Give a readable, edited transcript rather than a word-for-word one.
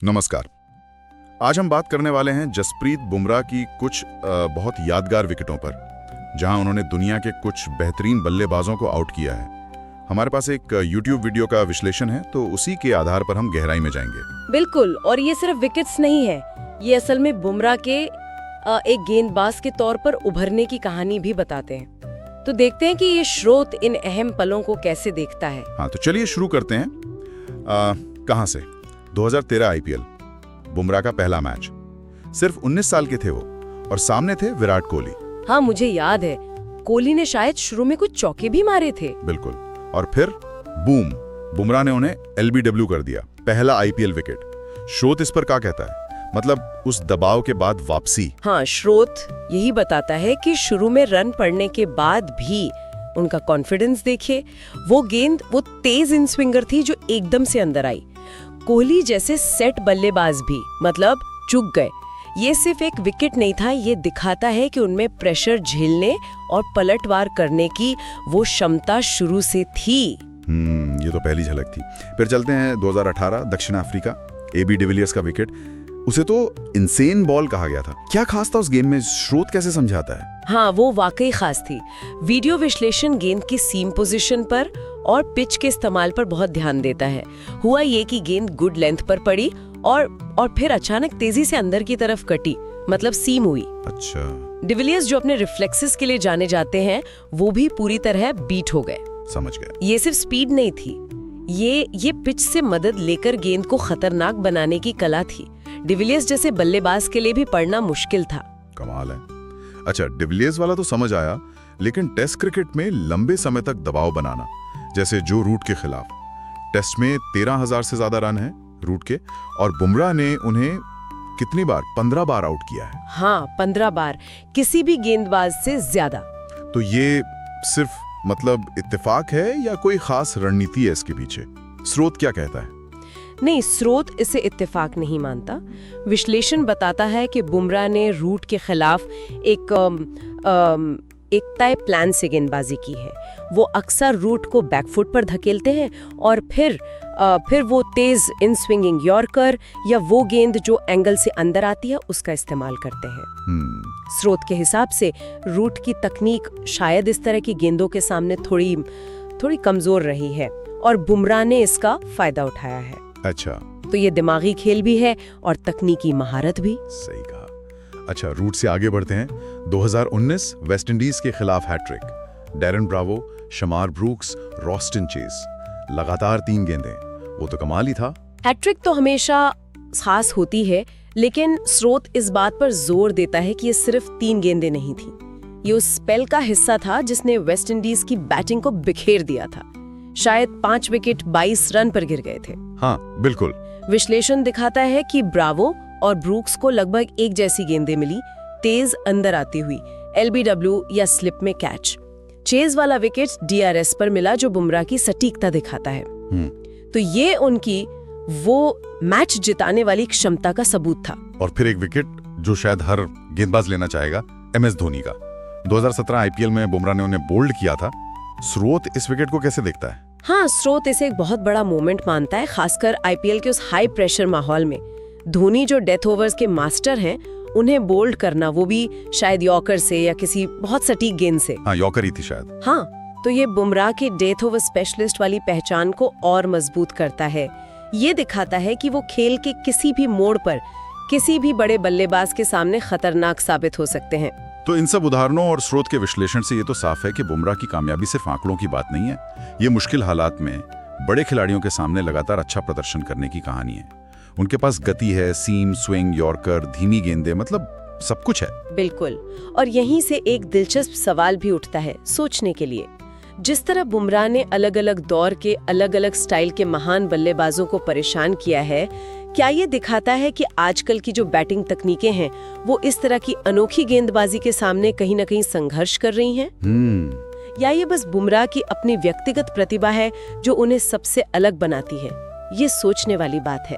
नमस्कार। आज हम बात करने वाले हैं जसप्रीत बुमराह की कुछ बहुत यादगार विकेटों पर, जहां उन्होंने दुनिया के कुछ बेहतरीन बल्लेबाजों को आउट किया है। हमारे पास एक YouTube वीडियो का विश्लेषण है, तो उसी के आधार पर हम गहराई में जाएंगे। बिल्कुल, और ये सिर्फ विकेट्स नहीं है, ये असल में बुमराह के एक गेंदबाज के तौर पर उभरने की कहानी भी बताते हैं। तो देखते हैं कि ये स्रोत इन अहम पलों को कैसे देखता है। हाँ, तो चलिए शुरू करते हैं। कहाँ से? 2013 IPL, बुमराह का पहला मैच। सिर्फ 19 साल के थे वो, और सामने थे विराट कोहली। हाँ, मुझे याद है, कोहली ने शायद शुरू में कुछ चौके भी मारे थे। बिल्कुल, और फिर बूम, बुमराह ने उन्हें LBW कर दिया, पहला IPL विकेट। स्रोत इस पर क्या कहता है? मतलब उस दबाव के बाद वापसी। हाँ, स्रोत यही बताता है कि शुरू में रन पड़ने के बाद भी उनका कॉन्फिडेंस देखिए। वो गेंद, वो तेज इन स्विंगर थी जो एकदम से अंदर आई। कोहली जैसे सेट बल्लेबाज भी मतलब चूक गए। ये सिर्फ एक विकेट नहीं था, ये दिखाता है कि उनमें प्रेशर झेलने और पलटवार करने की वो क्षमता शुरू से थी। ये तो पहली झलक थी। फिर चलते हैं 2018 दक्षिण अफ्रीका, AB डिविलियर्स का विकेट। उसे तो इनसेन बॉल कहा गया था। क्या खास था उस गेम में? स्रोत कैसे समझाता है? हाँ, वो वाकई खास थी। वीडियो विश्लेषण गेंद की सीम पोजीशन पर और पिच के इस्तेमाल पर बहुत ध्यान देता है। हुआ ये कि गेंद गुड लेंथ पर पड़ी और फिर अचानक तेजी से अंदर की तरफ कटी, मतलब सीम हुई। अच्छा। डिविलियर्स जो अपने रिफ्लेक्सेस के लिए जाने जाते हैं, वो भी पूरी तरह बीट हो गए। समझ गए। ये सिर्फ स्पीड नहीं थी, ये पिच से मदद लेकर गेंद को खतरनाक बनाने की कला थी। डिविलियर्स जैसे बल्लेबाज के लिए भी पढ़ना मुश्किल था। कमाल है। अच्छा, डिविलियर्स वाला तो समझ आया, लेकिन टेस्ट क्रिकेट में लंबे समय तक दबाव बनाना, जैसे जो रूट के खिलाफ। टेस्ट में 13,000 से ज्यादा रन हैं रूट के, और बुमराह ने उन्हें कितनी बार? 15 बार आउट किया है। हाँ, 15 बार, किसी भी गेंदबाज से ज्यादा। तो ये सिर्फ मतलब इत्तेफाक है या कोई खास रणनीति है इसके पीछे? स्रोत क्या कहता है? नहीं, स्रोत इसे इत्तेफाक नहीं मानता। विश्लेषण बताता है कि बुमराह ने रूट के खिलाफ एक तय प्लान से गेंदबाजी की है। वो अक्सर रूट को बैकफुट पर धकेलते हैं और फिर वो तेज इन स्विंगिंग यॉर्कर या वो गेंद जो एंगल से अंदर आती है उसका इस्तेमाल करते हैं। स्रोत के हिसाब से रूट की तकनीक शायद इस तरह की गेंदों के सामने थोड़ी कमजोर रही है, और बुमराह ने इसका फायदा उठाया है। अच्छा, तो ये दिमागी खेल भी है और तकनीकी महारत भी। सही कहा। अच्छा, रूट से आगे बढ़ते हैं। 2019 वेस्टइंडीज के खिलाफ hat trick. Darren Bravo, Shamarh Brooks, Roston Chase, लगातार 3 गेंदें। वो तो कमाल ही था। हैट्रिक तो हमेशा खास होती है, लेकिन स्रोत इस बात पर जोर देता है कि ये सिर्फ 3 गेंदें नहीं थी। ये उस स्पेल का हिस्सा था जिसने वेस्टइंडीज की बैटिंग को बिखेर दिया था। शायद 5 विकेट 22 रन पर गिर गए थे। हाँ, बिल्कुल। विश्लेषण दिखाता है कि ब्रावो और ब्रूक्स को लगभग एक जैसी गेंदें मिली, तेज अंदर आती हुई, LBW या स्लिप में कैच। चेज वाला विकेट DRS पर मिला, जो बुमराह की सटीकता दिखाता है। तो ये उनकी वो मैच जिताने वाली क्षमता का सबूत था। और फिर एक विकेट जो शायद हर गेंदबाज लेना चाहेगा, MS धोनी का। 2017 IPL में बुमराह ने उन्हें बोल्ड किया था। स्रोत इस विकेट को कैसे देखता है? हाँ, स्रोत इसे एक बहुत बड़ा मोमेंट मानता है, खासकर IPL के उस हाई प्रेशर माहौल में। धोनी जो डेथ ओवर्स के मास्टर हैं, उन्हें बोल्ड करना, वो भी शायद यॉर्कर से या किसी बहुत सटीक गेंद से। हाँ, यॉर्कर ही थी शायद। हाँ, तो ये बुमराह के डेथ ओवर स्पेशलिस्ट वाली पहचान को और मजबूत करता है। ये दिखाता है कि वो खेल के किसी भी मोड़ पर किसी भी बड़े बल्लेबाज के सामने खतरनाक साबित हो सकते हैं। तो इन सब उदाहरणों और स्रोत के विश्लेषण से ये तो साफ है कि बुमराह की कामयाबी सिर्फ आंकड़ों की बात नहीं है। ये मुश्किल हालात में बड़े खिलाड़ियों के सामने लगातार अच्छा प्रदर्शन करने की कहानी है। उनके पास गति है, सीम, स्विंग, यॉर्कर, धीमी गेंदें, मतलब सब कुछ है। बिल्कुल, और यहीं से एक दिलचस्प सवाल भी उठता है सोचने के लिए। जिस तरह बुमराह ने अलग अलग दौर के अलग अलग स्टाइल के महान बल्लेबाजों को परेशान किया है, क्या ये दिखाता है कि आजकल की जो बैटिंग तकनीकें हैं, वो इस तरह की अनोखी गेंदबाजी के सामने कहीं ना कहीं संघर्ष कर रही हैं? या ये बस बुमराह की अपनी व्यक्तिगत प्रतिभा है जो उन्हें सबसे अलग बनाती है? ये सोचने वाली बात है।